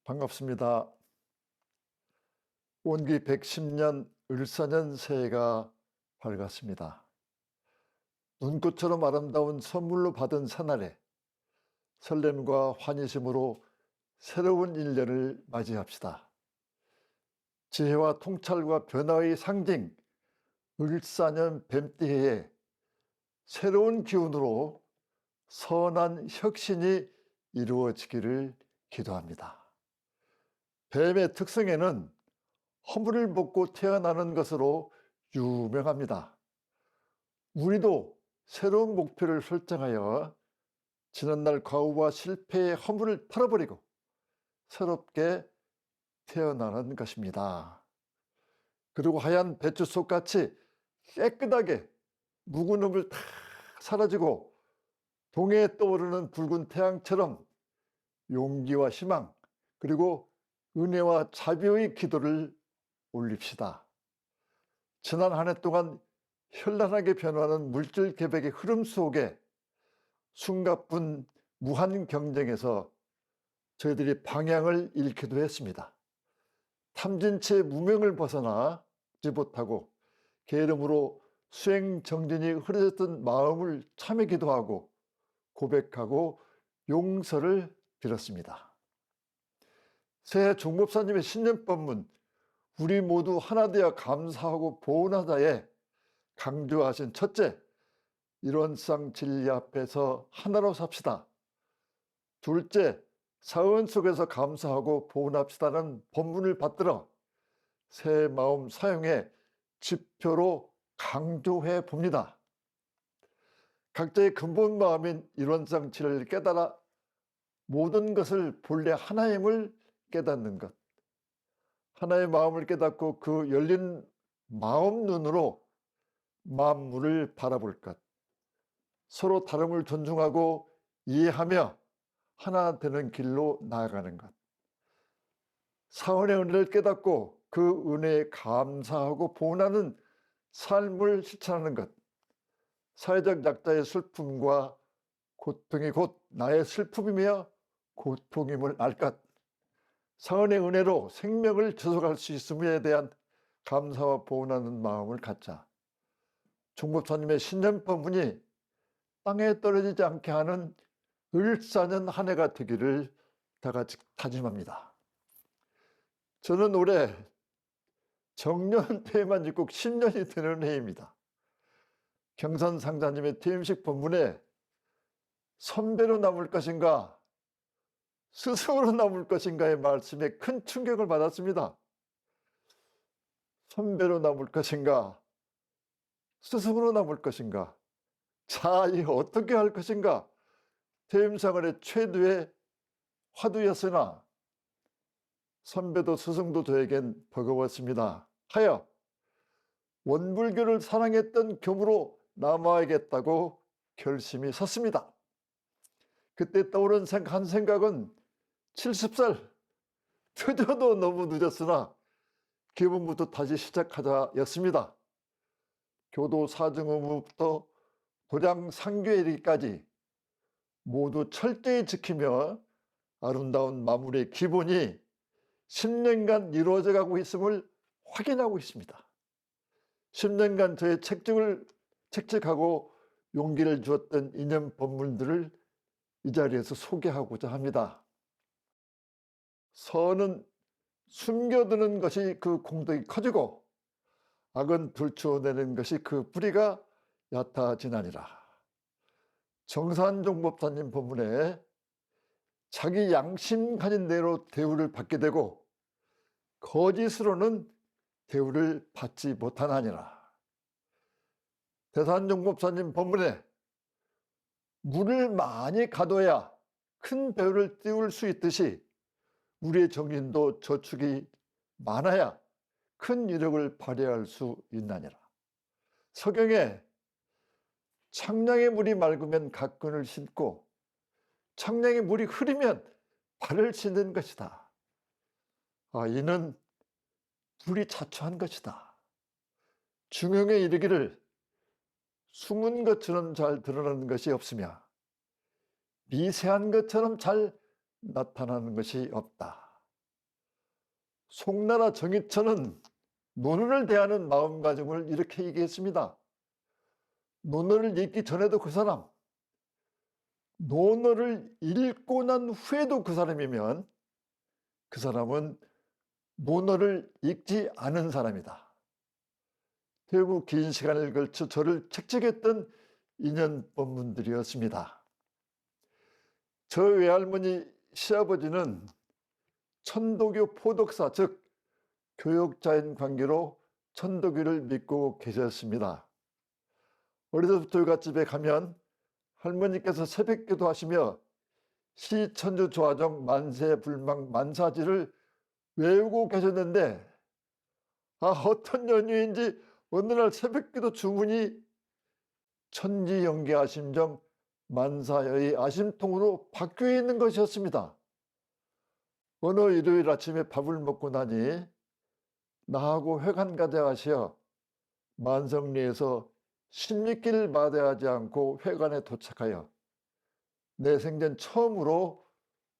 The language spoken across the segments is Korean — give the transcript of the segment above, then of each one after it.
반갑습니다. 온기 110년 을사년 새해가 밝았습니다. 눈꽃처럼 아름다운 선물로 받은 새날에 설렘과 환희심으로 새로운 1년을 맞이합시다. 지혜와 통찰과 변화의 상징 을사년 뱀띠해에 새로운 기운으로 선한 혁신이 이루어지기를 기도합니다. 뱀의 특성에는 허물을 벗고 태어나는 것으로 유명합니다. 우리도 새로운 목표를 설정하여 지난날 과오와 실패의 허물을 털어버리고 새롭게 태어나는 것입니다. 그리고 하얀 배추 속같이 깨끗하게 묵은 흙을 다 사라지고 동해에 떠오르는 붉은 태양처럼 용기와 희망 그리고 은혜와 자비의 기도를 올립시다. 지난 한 해 동안 현란하게 변화하는 물질 계백의 흐름 속에 숨가쁜 무한 경쟁에서 저희들이 방향을 잃기도 했습니다. 탐진치의 무명을 벗어나지 못하고 게으름으로 수행정진이 흐려졌던 마음을 참여 기도하고 고백하고 용서를 빌었습니다. 새해 종법사님의 신년법문 우리 모두 하나 되어 감사하고 보은하다에 강조하신 첫째, 일원상 진리 앞에서 하나로 삽시다. 둘째, 사은 속에서 감사하고 보은합시다는 본문을 받들어 새 마음 사용에 지표로 강조해 봅니다. 각자의 근본 마음인 일원상 진리를 깨달아 모든 것을 본래 하나임을 깨닫는 것. 하나의 마음을 깨닫고 그 열린 마음 눈으로 만물을 바라볼 것. 서로 다름을 존중하고 이해하며 하나 되는 길로 나아가는 것. 사원의 은혜를 깨닫고 그 은혜에 감사하고 보은하는 삶을 실천하는 것. 사회적 약자의 슬픔과 고통이 곧 나의 슬픔이며 고통임을 알 것. 사원의 은혜로 생명을 지속할 수 있음에 대한 감사와 보은하는 마음을 갖자. 종법사님의 신년법문이 땅에 떨어지지 않게 하는 을사년 한 해가 되기를 다 같이 다짐합니다. 저는 올해 정년 퇴임한 지 꼭 10년이 되는 해입니다. 경산상자님의 퇴임식 법문에 선배로 남을 것인가 스승으로 남을 것인가의 말씀에 큰 충격을 받았습니다. 선배로 남을 것인가 스승으로 남을 것인가 자, 이 어떻게 할 것인가 퇴임생활의 최대의 화두였으나 선배도 스승도 저에겐 버거웠습니다. 하여 원불교를 사랑했던 교무로 남아야겠다고 결심이 섰습니다. 그때 떠오른 한 생각은 70살 늦어도 너무 늦었으나 기분부터 다시 시작하자였습니다. 교도 사정 의무부터 도량 상교에 이르기까지 모두 철저히 지키며 아름다운 마무리의 기본이 10년간 이루어져 가고 있음을 확인하고 있습니다. 10년간 저의 책찍하고 용기를 주었던 인연 법문들을 이 자리에서 소개하고자 합니다. 선은 숨겨두는 것이 그 공덕이 커지고 악은 들추어내는 것이 그 뿌리가 얕아지나니라. 정산종법사님 법문에 자기 양심 가진 대로 대우를 받게 되고 거짓으로는 대우를 받지 못하나니라. 대산종법사님 법문에 물을 많이 가둬야 큰 배를 띄울 수 있듯이 우리의 정신도 저축이 많아야 큰 이력을 발휘할 수 있나니라. 서경에 청량의 물이 맑으면 가꾼을 신고 청량의 물이 흐리면 발을 씻는 것이다. 이는 불이 자초한 것이다. 중용에 이르기를 숨은 것처럼 잘 드러나는 것이 없으며 미세한 것처럼 잘 나타나는 것이 없다. 송나라 정희천은 논어를 대하는 마음가짐을 이렇게 얘기했습니다. 논어를 읽기 전에도 그 사람, 논어를 읽고 난 후에도 그 사람이면 그 사람은 논어를 읽지 않은 사람이다. 대부 긴 시간을 걸쳐 저를 책찍했던 인연법문들이었습니다. 저 외할머니 시아버지는 천도교 포독사, 즉 교역자인 관계로 천도교를 믿고 계셨습니다. 어려서부터 외갓집에 가면 할머니께서 새벽기도 하시며 시천주 조화정 만세불망 만사지를 외우고 계셨는데 어떤 연유인지 어느 날 새벽기도 주문이 천지영계아심정 만사여의 아심통으로 바뀌어 있는 것이었습니다. 어느 일요일 아침에 밥을 먹고 나니 나하고 회관 가져가시어 만성리에서 16길 마다하지 않고 회관에 도착하여 내 생전 처음으로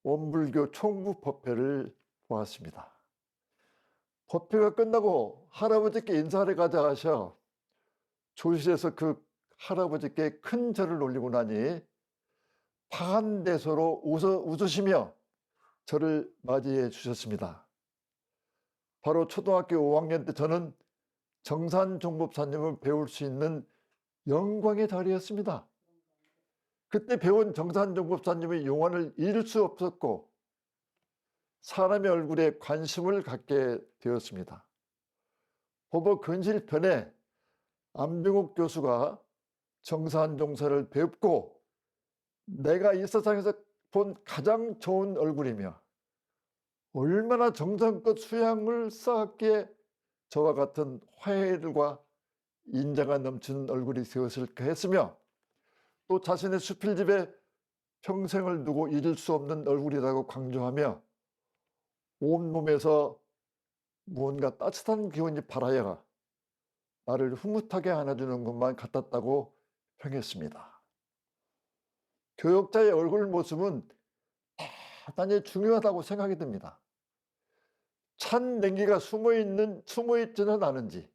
원불교 총무 법회를 보았습니다. 법회가 끝나고 할아버지께 인사를 가져가셔 조실에서 그 할아버지께 큰 절을 올리고 나니 파한대소로 웃으시며 저를 맞이해 주셨습니다. 바로 초등학교 5학년 때 저는 정산종법사님을 배울 수 있는 영광의 자리였습니다. 그때 배운 정산종법사님의 용언을 잃을 수 없었고 사람의 얼굴에 관심을 갖게 되었습니다. 법어 근실편에 안병옥 교수가 정산종사를 뵙고 내가 이 세상에서 본 가장 좋은 얼굴이며 얼마나 정성껏 수양을 쌓았기에 저와 같은 화해와 인자가 넘치는 얼굴이 되었을까 했으며 또 자신의 수필집에 평생을 두고 잊을 수 없는 얼굴이라고 강조하며 온몸에서 무언가 따뜻한 기운이 발하여 나를 흐뭇하게 안아주는 것만 같았다고 평했습니다. 교역자의 얼굴 모습은 대단히 중요하다고 생각이 듭니다. 찬 냉기가 숨어있지는 않은지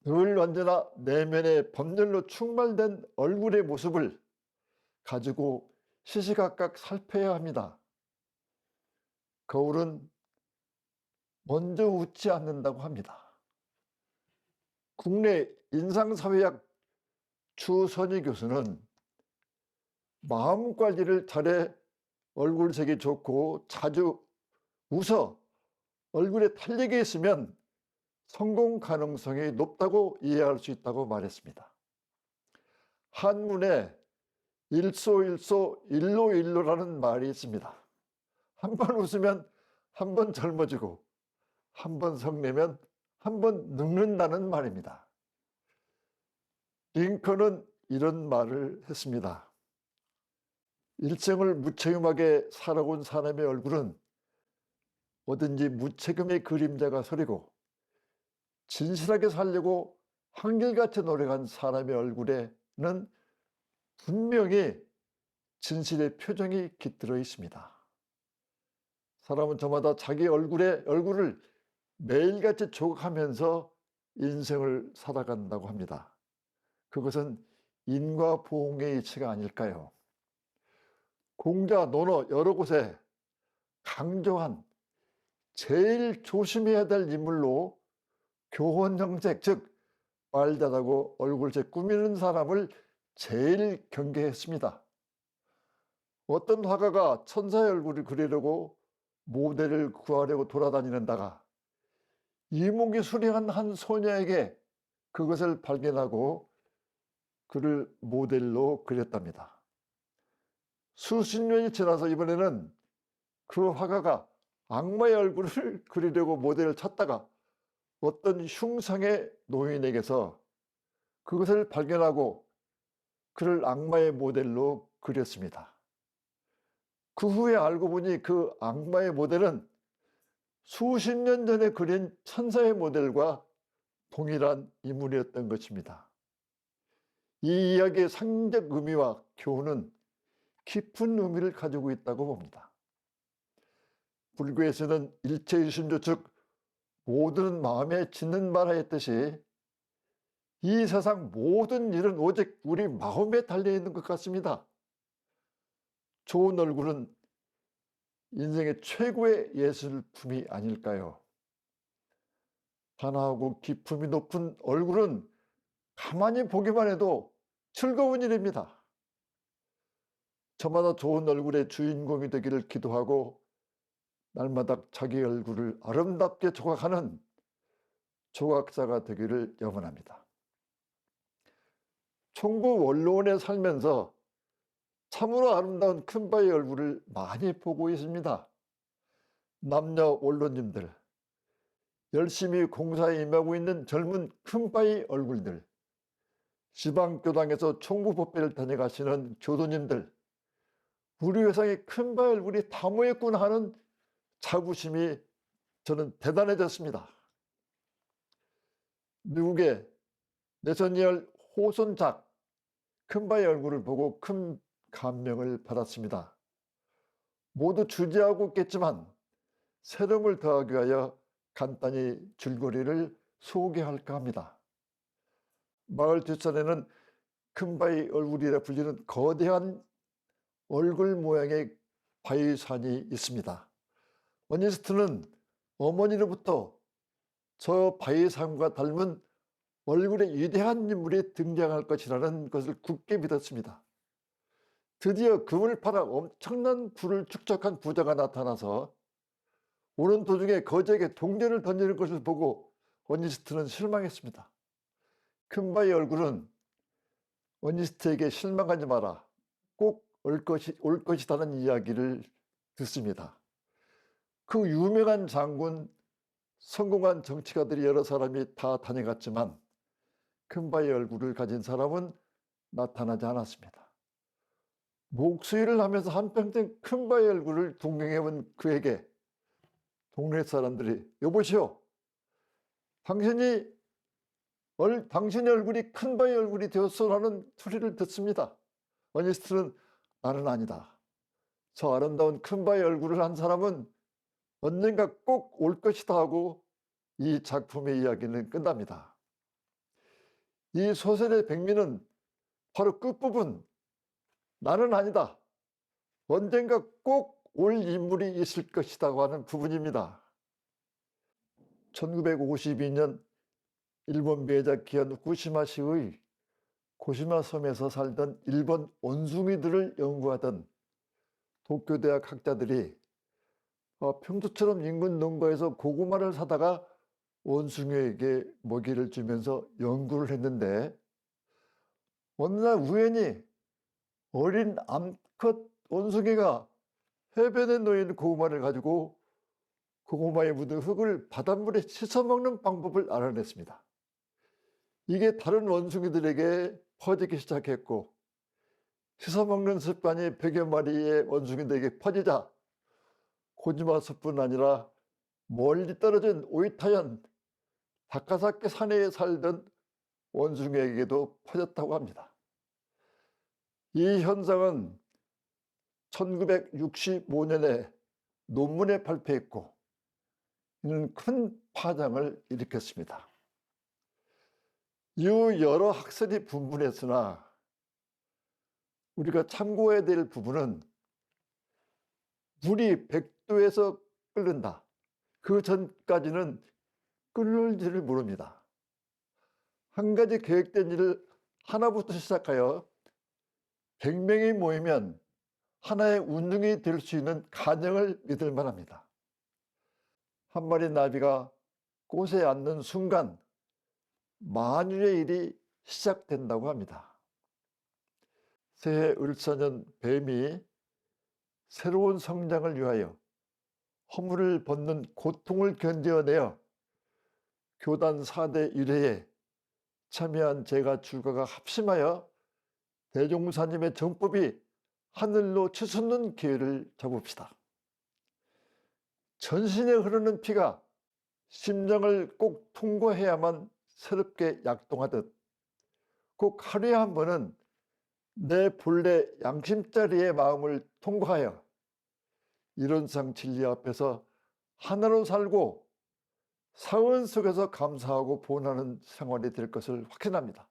늘 언제나 내면의 법률로 충만된 얼굴의 모습을 가지고 시시각각 살펴야 합니다. 거울은 먼저 웃지 않는다고 합니다. 국내 인상사회학 주선희 교수는 마음관리를 잘해 얼굴색이 좋고 자주 웃어 얼굴에 탄력이 있으면 성공 가능성이 높다고 이해할 수 있다고 말했습니다. 한문에 일소일소 일로일로라는 말이 있습니다. 한 번 웃으면 한 번 젊어지고 한 번 성내면 한 번 늙는다는 말입니다. 링컨은 이런 말을 했습니다. 일생을 무책임하게 살아온 사람의 얼굴은 뭐든지 무책임의 그림자가 서리고 진실하게 살려고 한결같이 노력한 사람의 얼굴에는 분명히 진실의 표정이 깃들어 있습니다. 사람은 저마다 자기 얼굴을 매일같이 조각하면서 인생을 살아간다고 합니다. 그것은 인과보응의 이치가 아닐까요? 공자, 논어 여러 곳에 강조한 제일 조심해야 될 인물로 교훈형색, 즉 말 잘하고 얼굴색 꾸미는 사람을 제일 경계했습니다. 어떤 화가가 천사의 얼굴을 그리려고 모델을 구하려고 돌아다니는다가 이목이 수려한 한 소녀에게 그것을 발견하고 그를 모델로 그렸답니다. 수십 년이 지나서 이번에는 그 화가가 악마의 얼굴을 그리려고 모델을 찾다가 어떤 흉상의 노인에게서 그것을 발견하고 그를 악마의 모델로 그렸습니다. 그 후에 알고 보니 그 악마의 모델은 수십 년 전에 그린 천사의 모델과 동일한 인물이었던 것입니다. 이 이야기의 상징적 의미와 교훈은 깊은 의미를 가지고 있다고 봅니다. 불교에서는 일체유심조 즉 모든 마음에 짓는 바라 했듯이 이 세상 모든 일은 오직 우리 마음에 달려있는 것 같습니다. 좋은 얼굴은 인생의 최고의 예술품이 아닐까요? 단아하고 기품이 높은 얼굴은 가만히 보기만 해도 즐거운 일입니다. 저마다 좋은 얼굴의 주인공이 되기를 기도하고 날마다 자기 얼굴을 아름답게 조각하는 조각사가 되기를 염원합니다. 총국 원로원에 살면서 참으로 아름다운 큰바의 얼굴을 많이 보고 있습니다. 남녀 원로님들, 열심히 공사에 임하고 있는 젊은 큰바의 얼굴들, 지방교당에서 총무법회를 다녀가시는 교도님들, 우리 회상에 큰바의 얼굴이 다 모였구나 하는 자부심이 저는 대단해졌습니다. 미국의 내셔널 호손작 큰바의 얼굴을 보고 큰 감명을 받았습니다. 모두 주지하고 있겠지만 새로움을 더하기 위하여 간단히 줄거리를 소개할까 합니다. 마을 뒷산에는 큰바의 얼굴이라 불리는 거대한 얼굴 모양의 바위산이 있습니다. 어니스트는 어머니로부터 저 바위산과 닮은 얼굴의 위대한 인물이 등장할 것이라는 것을 굳게 믿었습니다. 드디어 금을 팔아 엄청난 부를 축적한 부자가 나타나서 오는 도중에 거지에게 동전을 던지는 것을 보고 어니스트는 실망했습니다. 큰바의 얼굴은 어니스트에게 실망하지 마라, 꼭 올 것이라는 이야기를 듣습니다. 그 유명한 장군, 성공한 정치가들이 여러 사람이 다 다녀갔지만 큰바의 얼굴을 가진 사람은 나타나지 않았습니다. 목수일을 하면서 한평생 큰바의 얼굴을 동경해온 그에게 동네 사람들이 여보시오, 당신의 얼굴이 큰바의 얼굴이 되었소라는 소리를 듣습니다. 어니스트는 나는 아니다. 저 아름다운 큰바의 얼굴을 한 사람은 언젠가 꼭 올 것이다 하고 이 작품의 이야기는 끝납니다. 이 소설의 백미는 바로 끝부분 나는 아니다, 언젠가 꼭 올 인물이 있을 것이라고 하는 부분입니다. 1952년 일본 미야자키 기현 후쿠시마시의 고시마 섬에서 살던 일본 원숭이들을 연구하던 도쿄대학 학자들이 평소처럼 인근 농가에서 고구마를 사다가 원숭이에게 먹이를 주면서 연구를 했는데 어느 날 우연히 어린 암컷 원숭이가 해변에 놓인 고구마를 가지고 고구마에 묻은 흙을 바닷물에 씻어 먹는 방법을 알아냈습니다. 이게 다른 원숭이들에게 퍼지기 시작했고 씻어 먹는 습관이 100여 마리의 원숭이들에게 퍼지자 고지마숲뿐 아니라 멀리 떨어진 오이타현 다카사키 산에 살던 원숭이에게도 퍼졌다고 합니다. 이 현상은 1965년에 논문에 발표했고 이는 큰 파장을 일으켰습니다. 이후 여러 학설이 분분했으나 우리가 참고해야 될 부분은 물이 100도에서 끓는다. 그 전까지는 끓을지를 모릅니다. 한 가지 계획된 일을 하나부터 시작하여 100명이 모이면 하나의 운동이 될 수 있는 가능을 믿을 만합니다. 한 마리 나비가 꽃에 앉는 순간 만유의 일이 시작된다고 합니다. 새해 을사년 뱀이 새로운 성장을 위하여 허물을 벗는 고통을 견뎌내어 교단 4대 1회에 참여한 제가 주가가 합심하여 대종사님의 정법이 하늘로 치솟는 기회를 잡읍시다. 전신에 흐르는 피가 심장을 꼭 통과해야만 새롭게 약동하듯 꼭 하루에 한 번은 내 본래 양심자리의 마음을 통과하여 이론상 진리 앞에서 하나로 살고 사원 속에서 감사하고 본하는 생활이 될 것을 확신합니다.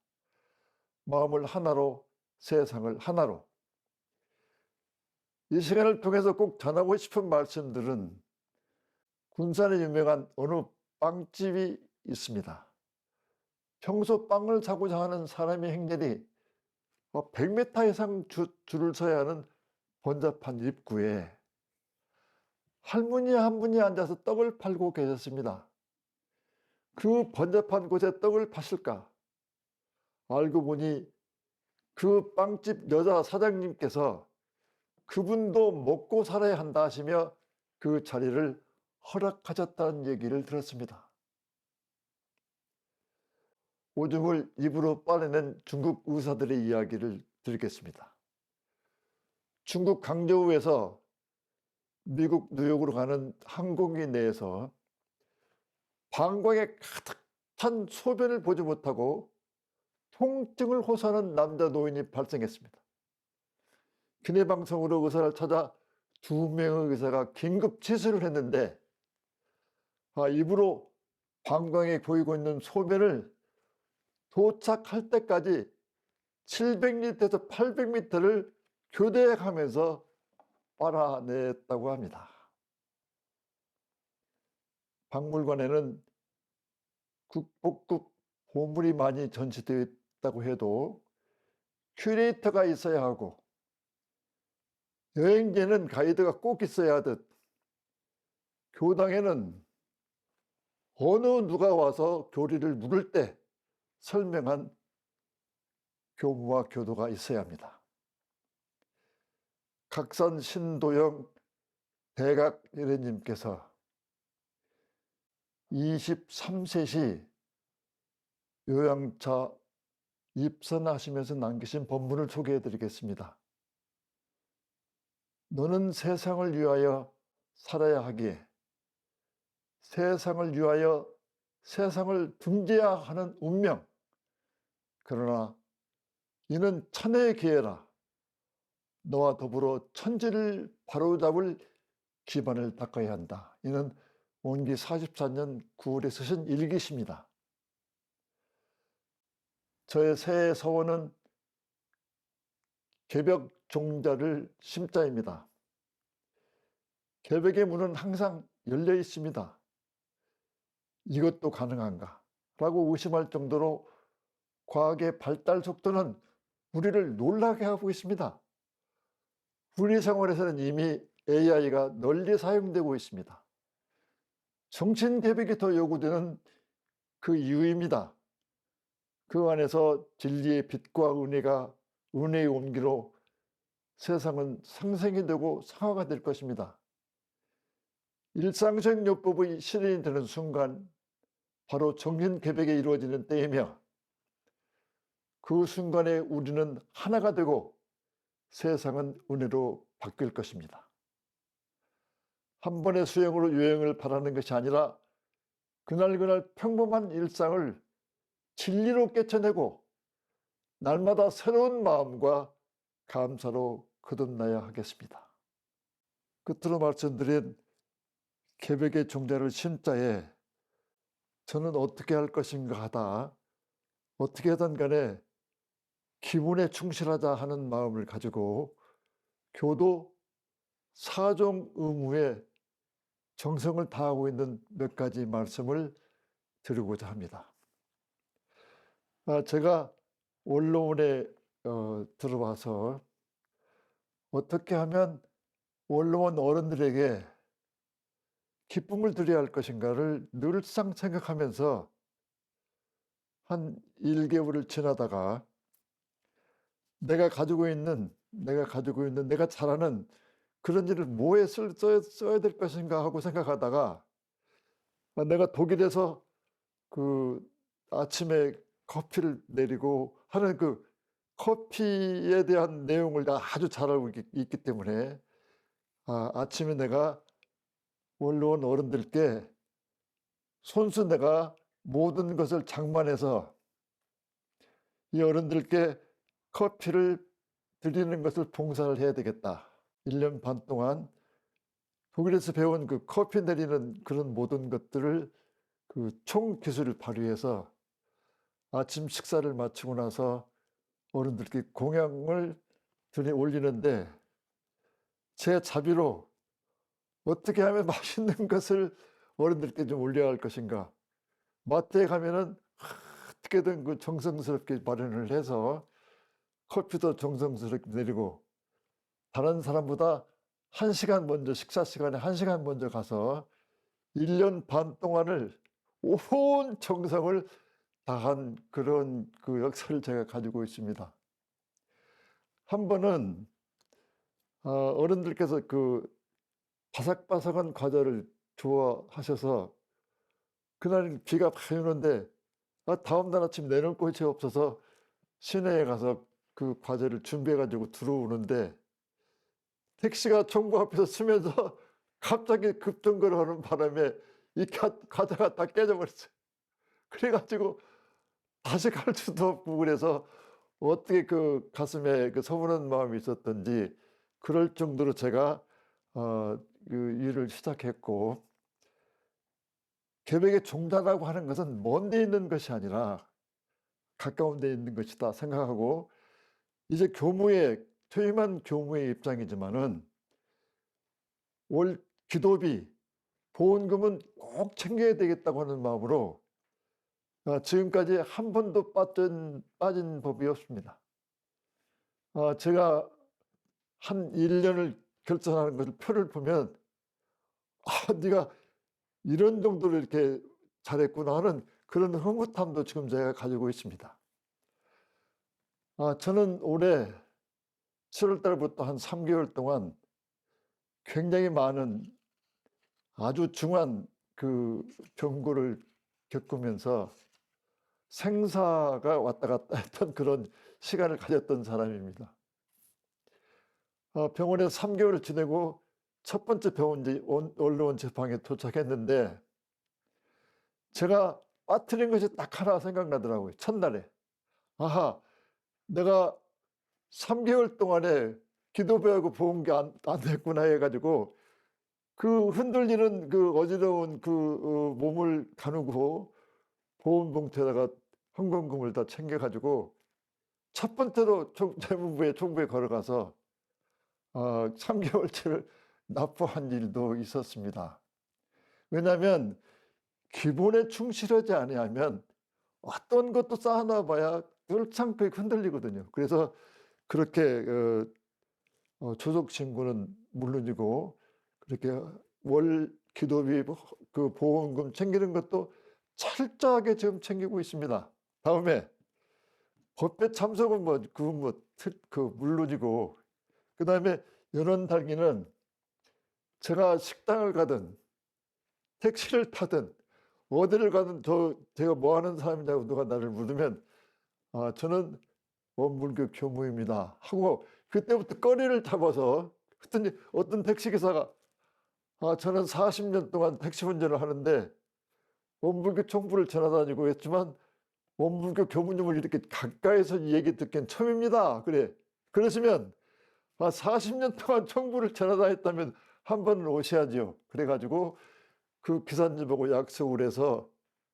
마음을 하나로, 세상을 하나로. 이 시간을 통해서 꼭 전하고 싶은 말씀들은 군산에 유명한 어느 빵집이 있습니다. 평소 빵을 사고자 하는 사람의 행렬이 100m 이상 줄을 서야 하는 번잡한 입구에 할머니 한 분이 앉아서 떡을 팔고 계셨습니다. 그 번잡한 곳에 떡을 파실까? 알고 보니 그 빵집 여자 사장님께서 그분도 먹고 살아야 한다 하시며 그 자리를 허락하셨다는 얘기를 들었습니다. 오줌을 입으로 빨아낸 중국 의사들의 이야기를 드리겠습니다. 중국 강저우에서 미국 뉴욕으로 가는 항공기 내에서 방광에 가득 찬 소변을 보지 못하고 통증을 호소하는 남자 노인이 발생했습니다. 기내방송으로 의사를 찾아 2명의 의사가 긴급 치수를 했는데 입으로 방광에 보이고 있는 소변을 도착할 때까지 700리터에서 800m를 교대해 가면서 빨아냈다고 합니다. 박물관에는 국보급 보물이 많이 전시되어 있다고 해도 큐레이터가 있어야 하고 여행지에는 가이드가 꼭 있어야 하듯 교당에는 어느 누가 와서 교리를 물을 때 설명한 교무와 교도가 있어야 합니다. 각산 신도영 대각예례님께서 23세시 요양차 입선하시면서 남기신 법문을 소개해 드리겠습니다. 너는 세상을 위하여 살아야 하기에 세상을 위하여 세상을 등재해야 하는 운명. 그러나 이는 천혜의 기회라. 너와 더불어 천지를 바로잡을 기반을 닦아야 한다. 이는 원기 44년 9월에 쓰신 일기십니다. 저의 새해 서원은 개벽 종자를 심자입니다. 개벽의 문은 항상 열려 있습니다. 이것도 가능한가? 라고 의심할 정도로 과학의 발달 속도는 우리를 놀라게 하고 있습니다. 우리 생활에서는 이미 AI가 널리 사용되고 있습니다. 정신 개벽이 더 요구되는 그 이유입니다. 그 안에서 진리의 빛과 은혜의 온기로 세상은 상생이 되고 상화가 될 것입니다. 일상생요법의 실현이 되는 순간 바로 정신 개벽이 이루어지는 때이며 그 순간에 우리는 하나가 되고 세상은 은혜로 바뀔 것입니다. 한 번의 수행으로 요행을 바라는 것이 아니라 그날 평범한 일상을 진리로 깨쳐내고 날마다 새로운 마음과 감사로 거듭나야 하겠습니다. 끝으로 말씀드린 개벽의 종자를 심자에 저는 어떻게 할 것인가 하다 어떻게든 간에 기분에 충실하자 하는 마음을 가지고 교도 사종 의무에 정성을 다하고 있는 몇 가지 말씀을 드리고자 합니다. 제가 원로원에 들어와서 어떻게 하면 원로원 어른들에게 기쁨을 드려야 할 것인가를 늘상 생각하면서 한 1개월을 지나다가 내가 잘하는 그런 일을 뭐에 써야 될 것인가 하고 생각하다가 내가 독일에서 그 아침에 커피를 내리고 하는 그 커피에 대한 내용을 내가 아주 잘 알고 있기 때문에 아침에 내가 원로원 어른들께 손수 내가 모든 것을 장만해서 이 어른들께 커피를 드리는 것을 봉사를 해야 되겠다. 1년 반 동안 독일에서 배운 그 커피 내리는 그런 모든 것들을 그 총기술을 발휘해서 아침 식사를 마치고 나서 어른들께 공양을 들이 올리는데 제 자비로 어떻게 하면 맛있는 것을 어른들께 좀 올려야 할 것인가. 마트에 가면은 어떻게든 그 정성스럽게 마련을 해서 커피도 정성스럽게 내리고 다른 사람보다 1시간 먼저 식사 시간에 1시간 먼저 가서 1년 반 동안을 온 정성을 다한 그런 그 역사를 제가 가지고 있습니다. 한 번은 어른들께서 그 바삭바삭한 과자를 좋아하셔서 그날 비가 많이 오는데 다음날 아침 내놓을 곳이 없어서 시내에 가서 그 과자를 준비해 가지고 들어오는데 택시가 총구 앞에서 서면서 갑자기 급정거를 하는 바람에 이 과자가 다 깨져 버렸어요. 그래 가지고 다시 갈 수도 없고 그래서 어떻게 그 가슴에 그 서운한 마음이 있었던지 그럴 정도로 제가 그 일을 시작했고, 계획의 종자라고 하는 것은 먼 데 있는 것이 아니라 가까운 데 있는 것이다 생각하고 이제 교무에 퇴임한 교무의 입장이지만은 월 기도비, 보험금은 꼭 챙겨야 되겠다고 하는 마음으로 지금까지 한 번도 빠진 법이 없습니다. 제가 한 1 년을 결산하는 것을 표를 보면 '네가 이런 정도로 이렇게 잘했구나.' 하는 그런 흐뭇함도 지금 제가 가지고 있습니다. 저는 올해 7월 달부터 한 3 개월 동안 굉장히 많은 아주 중한 그 병고를 겪으면서 생사가 왔다 갔다 했던 그런 시간을 가졌던 사람입니다. 병원에서 3 개월을 지내고 첫 번째 병원지 원로원 제 방에 도착했는데 제가 빠뜨린 것이 딱 하나 생각나더라고요, 첫날에. '아하, 내가 3 개월 동안에 기도배하고 보온 게 안 됐구나.' 해 가지고 그 흔들리는 그 어지러운 그 몸을 가누고 보온 봉투에다가 헌금금을 다 챙겨 가지고 첫 번째로 재무부에 총부에 걸어가서 3 개월치를 납부한 일도 있었습니다. 왜냐하면 기본에 충실하지 아니하면 어떤 것도 쌓아 놔봐야 늘상 그게 흔들리거든요. 그래서 그렇게 조속 신고는 물론이고 그렇게 월 기도비 그 보험금 챙기는 것도 철저하게 지금 챙기고 있습니다. 다음에 법회 참석은 그 물론이고 그다음에 연원 달기는 제가 식당을 가든 택시를 타든 어디를 가든 제가 뭐 하는 사람이냐고 누가 나를 물으면 저는 원불교 교무입니다 하고 그때부터 꺼리를 잡아서 그랬더니 어떤 택시기사가 저는 40년 동안 택시 운전을 하는데 원불교 총부를 지나다니고 했지만 원불교 교무님을 이렇게 가까이서 이 얘기 듣기는 처음입니다. 그래. 그러시면 40년 동안 총부를 지나다녔다면 한 번은 오셔야죠. 그래 가지고 그 기사님하고 약속을 해서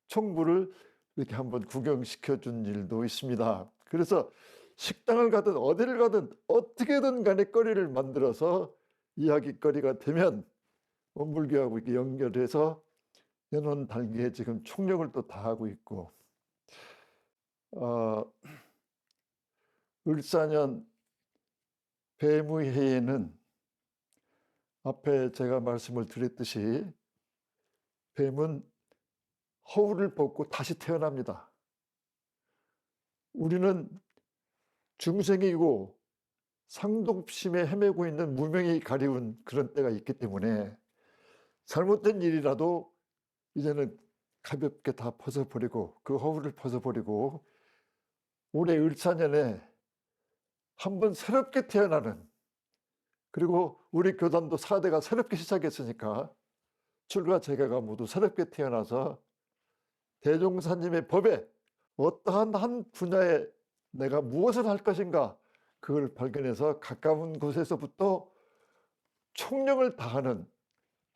총부를 이렇게 한번 구경시켜 준 일도 있습니다. 그래서 식당을 가든 어디를 가든 어떻게든 간에 거리를 만들어서 이야깃거리가 되면 원불교하고 이렇게 연결해서 연원 달기에 지금 총력을 또 다하고 있고, 을사년 뱀의해에는 앞에 제가 말씀을 드렸듯이 뱀은 허울을 벗고 다시 태어납니다. 우리는 중생이고 상독심에 헤매고 있는 무명이 가리운 그런 때가 있기 때문에 잘못된 일이라도 이제는 가볍게 다 벗어버리고 그 허울을 벗어버리고 올해 을사년에 한번 새롭게 태어나는, 그리고 우리 교단도 4대가 새롭게 시작했으니까 출가 재가가 모두 새롭게 태어나서 대종사님의 법에 어떠한 한 분야에 내가 무엇을 할 것인가 그걸 발견해서 가까운 곳에서부터 총력을 다하는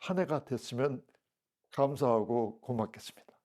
한 해가 됐으면 감사하고 고맙겠습니다.